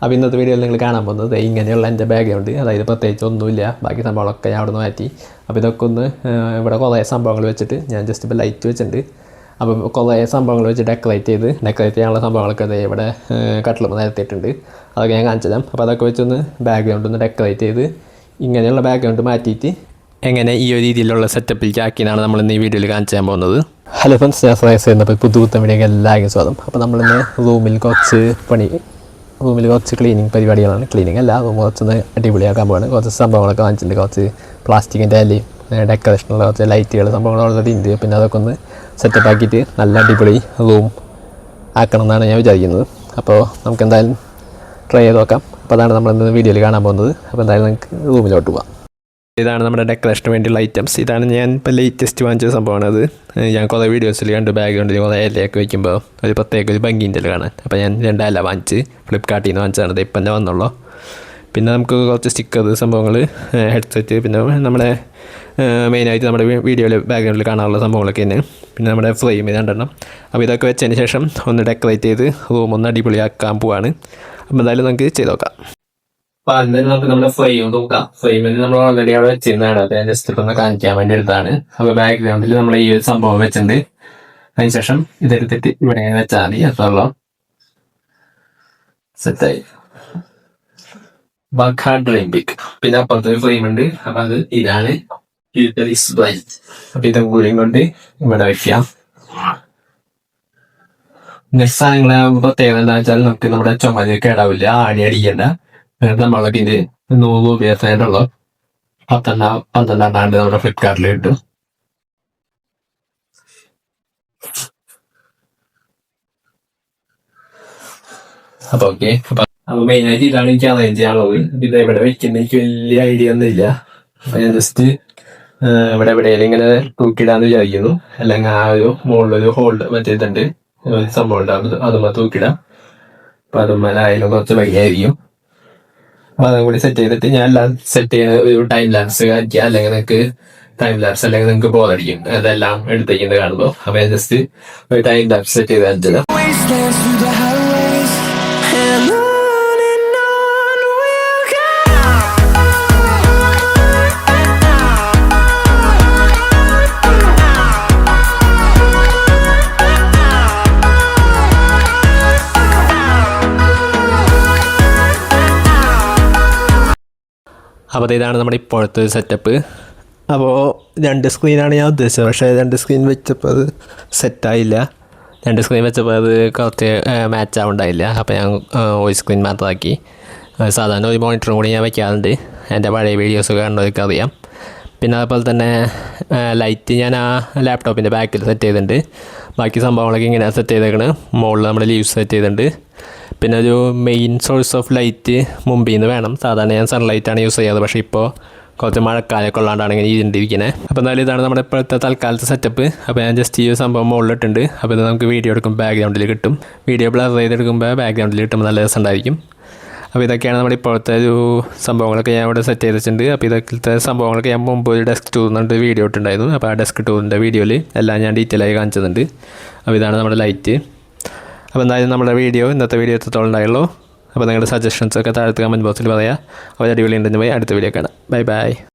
അപ്പോൾ ഇന്നത്തെ വീഡിയോയിൽ നിങ്ങൾ കാണാൻ പോകുന്നത് ഇങ്ങനെയുള്ള എൻ്റെ ബാക്ക്ഗ്രൗണ്ട്, അതായത് പ്രത്യേകിച്ച് ഒന്നുമില്ല, ബാക്കി സംഭവങ്ങളൊക്കെ ഞാൻ അവിടെ നിന്ന് മാറ്റി. അപ്പോൾ ഇതൊക്കെ ഒന്ന് ഇവിടെ കുറേ സംഭവങ്ങൾ വെച്ചിട്ട് ഞാൻ ജസ്റ്റ് ഇപ്പോൾ ലൈറ്റ് വെച്ചിട്ടുണ്ട്. അപ്പോൾ കുറേ സംഭവങ്ങൾ വെച്ച് ഡെക്കറേറ്റ് ചെയ്യാനുള്ള സംഭവങ്ങളൊക്കെ ഇവിടെ കട്ടിലുമ്പോൾ നിരത്തിയിട്ടുണ്ട്. അതൊക്കെ ഞാൻ കാണിച്ചു തരാം. അപ്പോൾ അതൊക്കെ വെച്ചൊന്ന് ബാക്ക്ഗ്രൗണ്ട് ഒന്ന് ഡെക്കറേറ്റ് ചെയ്ത് ഇങ്ങനെയുള്ള ബാക്ക്ഗ്രൗണ്ട് മാറ്റിയിട്ട് എങ്ങനെ ഈ ഒരു രീതിയിലുള്ള സെറ്റപ്പിലേക്ക് ആക്കിയാണ് നമ്മൾ ഇന്ന് ഈ വീഡിയോയിൽ കാണിച്ചു തരാൻ പോകുന്നത്. ഹലോ ഫ്രണ്ട്സ്, ഞാൻ ശ്രേയസ് ചെയ്യുന്നപ്പോൾ പുതുപുത്തൻ വീഡിയോക്ക് എല്ലാവർക്കും സ്വാഗതം. അപ്പോൾ നമ്മളിന്ന് റൂമിൽ കുറച്ച് ക്ലീനിങ് പരിപാടികളാണ്. ക്ലീനിങ് അല്ല, റൂം കുറച്ചൊന്ന് അടിപൊളിയാക്കാൻ പോവാണ്. കുറച്ച് സംഭവങ്ങളൊക്കെ വാങ്ങിച്ചിട്ടുണ്ട്. കുറച്ച് പ്ലാസ്റ്റിക്കിൻ്റെ അല്ലയും ഡെക്കറേഷനുള്ള കുറച്ച് ലൈറ്റുകൾ സംഭവങ്ങൾ ഓൾറെഡി ഉണ്ട്. പിന്നെ അതൊക്കെ ഒന്ന് സെറ്റപ്പ് ആക്കിയിട്ട് നല്ല അടിപൊളി റൂം ആക്കണം എന്നാണ് ഞാൻ വിചാരിക്കുന്നത്. അപ്പോൾ നമുക്ക് എന്തായാലും ട്രൈ ചെയ്ത് നോക്കാം. അപ്പോൾ അതാണ് നമ്മളിന്ന് വീഡിയോയിൽ കാണാൻ പോകുന്നത്. അപ്പോൾ എന്തായാലും നമുക്ക് റൂമിലോട്ട് പോകാം. ഇതാണ് നമ്മുടെ ഡെക്കറേഷന് വേണ്ടിയുള്ള ഐറ്റംസ്. ഇതാണ് ഞാൻ ഇപ്പോൾ ലേറ്റസ്റ്റ് വാങ്ങിച്ച സംഭവമാണ്. അത് ഞാൻ കുറേ വീഡിയോസിൽ കണ്ട് ബാക്ക്ഗ്രൗണ്ടിൽ കുറേ ഇലയൊക്കെ വയ്ക്കുമ്പോൾ ഒരു പ്രത്യേക ഒരു ഭംഗിൻ്റെ കാണാൻ. അപ്പോൾ ഞാൻ 2 ഇല വാങ്ങിച്ച് ഫ്ലിപ്കാർട്ടിൽ നിന്ന് വാങ്ങിച്ചതാണ്. ഇത് ഇപ്പം തന്നെ വന്നുള്ളൂ. പിന്നെ നമുക്ക് കുറച്ച് സ്റ്റിക്കർ സംഭവങ്ങൾ, ഹെഡ്സെറ്റ്, പിന്നെ നമ്മുടെ മെയിനായിട്ട് നമ്മുടെ വീഡിയോയിൽ ബാക്ക്ഗ്രൗണ്ടിൽ കാണാനുള്ള സംഭവങ്ങളൊക്കെ തന്നെ. പിന്നെ നമ്മുടെ ഫ്രെയിം 2 അപ്പോൾ ഇതൊക്കെ വെച്ചതിന് ശേഷം ഒന്ന് ഡെക്കറേറ്റ് ചെയ്ത് റൂം ഒന്ന് അടിപൊളിയാക്കാൻ പോവാണ്. അപ്പോൾ എന്തായാലും നമുക്ക് ചെയ്ത് നോക്കാം. അപ്പോൾ അതിന് നമുക്ക് നമ്മുടെ ഫ്രെയിം നോക്കാം. ഫ്രെയിമിൽ നമ്മൾ ഓൾറെഡി അവിടെ വെച്ചിരുന്നതാണ്. അത് ജസ്റ്റ് ഇപ്പം ഒന്ന് കാണിക്കാൻ വേണ്ടി എടുത്താണ്. അപ്പോൾ ബാക്ക്ഗ്രൗണ്ടിൽ നമ്മൾ ഈ ഒരു സംഭവം വെച്ചിട്ടുണ്ട്. അതിനുശേഷം ഇതെടുത്തിട്ട് ഇവിടെ വെച്ചാൽ മതി. അത്രയുള്ളൂ, സെറ്റായി. പിന്നെ അപ്പുറത്തെ ഒരു ഫ്രെയിം ഉണ്ട്. അപ്പൊ അത് ഇതാണ്. അപ്പൊ ഇതും കൂടി കൊണ്ട് ഇവിടെ വെക്കാം. നെക്സ്റ്റ് സാധനങ്ങളെ പ്രത്യേകത എന്താ വെച്ചാൽ നമുക്ക് നമ്മുടെ ചുമല് കേടാവില്ല, ആണി അടിക്കണ്ട. നമ്മളൊക്കെ ഇത് 100 ഉപയോഗിച്ചായിട്ടുള്ളൂ. 12 നമ്മുടെ ഫ്ലിപ്കാർട്ടിൽ കിട്ടും. അപ്പൊ ഓക്കെ, അപ്പൊ മെയിനായിട്ട് ഇതാണ് എനിക്ക് അറേഞ്ച് ചെയ്യാനുള്ളത്. ഇത് എവിടെ വെക്കുന്ന എനിക്ക് വലിയ ഐഡിയ ഒന്നും ഇല്ല. അപ്പൊ ഞാൻ ജസ്റ്റ് ഇവിടെ എവിടെയെങ്കിലും ഇങ്ങനെ തൂക്കിടാന്ന് വിചാരിക്കുന്നു. അല്ലെങ്കിൽ ആ ഒരു മുകളിലൊരു ഹോൾഡ് മറ്റേതുണ്ട്, സംഭവം ഉണ്ടാകും, അതുമ്മ തൂക്കിടാം. അപ്പൊ അതുമ്മലായാലും കുറച്ച് ഭംഗിയായിരിക്കും. അപ്പൊ അതും കൂടി സെറ്റ് ചെയ്തിട്ട് ഞാൻ എല്ലാം സെറ്റ് ചെയ്യുന്ന ഒരു ടൈം ലാപ്സ് കാണിക്കുക. അല്ലെങ്കിൽ നിങ്ങൾക്ക് ടൈം ലാപ്സ് അല്ലെങ്കിൽ നിങ്ങൾക്ക് ബോറടിക്കും അതെല്ലാം എടുത്തേക്കുന്നത് കാണുമ്പോൾ. അപ്പൊ ഞാൻ ജസ്റ്റ് ഒരു ടൈം ലാപ്സ് സെറ്റ് ചെയ്ത് കാണിച്ചത്. അപ്പോൾ ഇതാണ് നമ്മുടെ ഇപ്പോഴത്തെ സെറ്റപ്പ്. അപ്പോൾ 2 സ്ക്രീനാണ് ഞാൻ ഉദ്ദേശിച്ചത്. പക്ഷേ 2 സ്ക്രീൻ വെച്ചപ്പോൾ അത് സെറ്റായില്ല. 2 സ്ക്രീൻ വെച്ചപ്പോൾ അത് കുറച്ച് മാച്ച് ആവുണ്ടായില്ല. അപ്പോൾ ഞാൻ ഒരു സ്ക്രീൻ മാത്രമാക്കി. സാധാരണ ഒരു മോണിറ്ററും കൂടി ഞാൻ വയ്ക്കാറുണ്ട്. എൻ്റെ പഴയ വീഡിയോസൊക്കെ കണ്ടവർക്ക് അറിയാം. പിന്നെ അതുപോലെ തന്നെ ലൈറ്റ് ഞാൻ ആ ലാപ്ടോപ്പിൻ്റെ ബാക്കിൽ സെറ്റ് ചെയ്തിട്ടുണ്ട്. ബാക്കി സംഭവങ്ങളൊക്കെ ഇങ്ങനെ സെറ്റ് ചെയ്തേക്കണ്. മുകളിൽ നമ്മൾ ലീവ്സ് സെറ്റ് ചെയ്തിട്ടുണ്ട്. പിന്നെ ഒരു മെയിൻ സോഴ്സ് ഓഫ് ലൈറ്റ് മുമ്പിൽ നിന്ന് വേണം. സാധാരണ ഞാൻ സൺലൈറ്റാണ് യൂസ് ചെയ്യാറ്. പക്ഷേ ഇപ്പോൾ കുറച്ച് മഴക്കാലമൊക്കെ ഉള്ളതുകൊണ്ടാണ് ഇങ്ങനെ ഇരുണ്ടിരിക്കുന്നത്. അപ്പോൾ എന്തായാലും ഇതാണ് നമ്മുടെ ഇപ്പോഴത്തെ തൽക്കാലത്തെ സെറ്റപ്പ്. അപ്പോൾ ഞാൻ ജസ്റ്റ് ഈ സംഭവം മുകളിലിട്ടുണ്ട്. അപ്പോൾ ഇത് നമുക്ക് വീഡിയോ എടുക്കുമ്പോൾ ബാക്ക്ഗ്രൗണ്ടിൽ കിട്ടും. വീഡിയോ ബ്ലർ ചെയ്തെടുക്കുമ്പോൾ ബാക്ക്ഗ്രൗണ്ടിൽ കിട്ടുമ്പോൾ നല്ല രസമുണ്ടായിരിക്കും. അപ്പോൾ ഇതൊക്കെയാണ് നമ്മുടെ ഇപ്പോഴത്തെ ഒരു സംഭവങ്ങളൊക്കെ ഞാൻ ഇവിടെ സെറ്റ് ചെയ്ത് വെച്ചിട്ടുണ്ട്. അപ്പോൾ ഇതൊക്കെ സംഭവങ്ങളൊക്കെ ഞാൻ മുമ്പ് ഒരു ഡെസ്ക് ടൂർ എന്നിട്ട് വീഡിയോ ഇട്ടുണ്ടായിരുന്നു. അപ്പോൾ ആ ഡെസ്ക് ടൂറിൻ്റെ വീഡിയോയിൽ എല്ലാം ഞാൻ ഡീറ്റെയിൽ ആയി കാണിച്ചിട്ടുണ്ട്. അപ്പോൾ ഇതാണ് നമ്മുടെ ലൈറ്റ്. അപ്പോൾ എന്തായാലും നമ്മുടെ ഇന്നത്തെ വീഡിയോ എത്രത്തോളം ഉണ്ടായുള്ളൂ. അപ്പോൾ നിങ്ങളുടെ സജഷൻസൊക്കെ താഴത്ത് കമൻറ്റ് ബോക്സിൽ പറയാം. അവർ അടിപൊളി ഉണ്ടെന്ന് പോയി അടുത്ത വീഡിയോ കാണാം. Bye bye.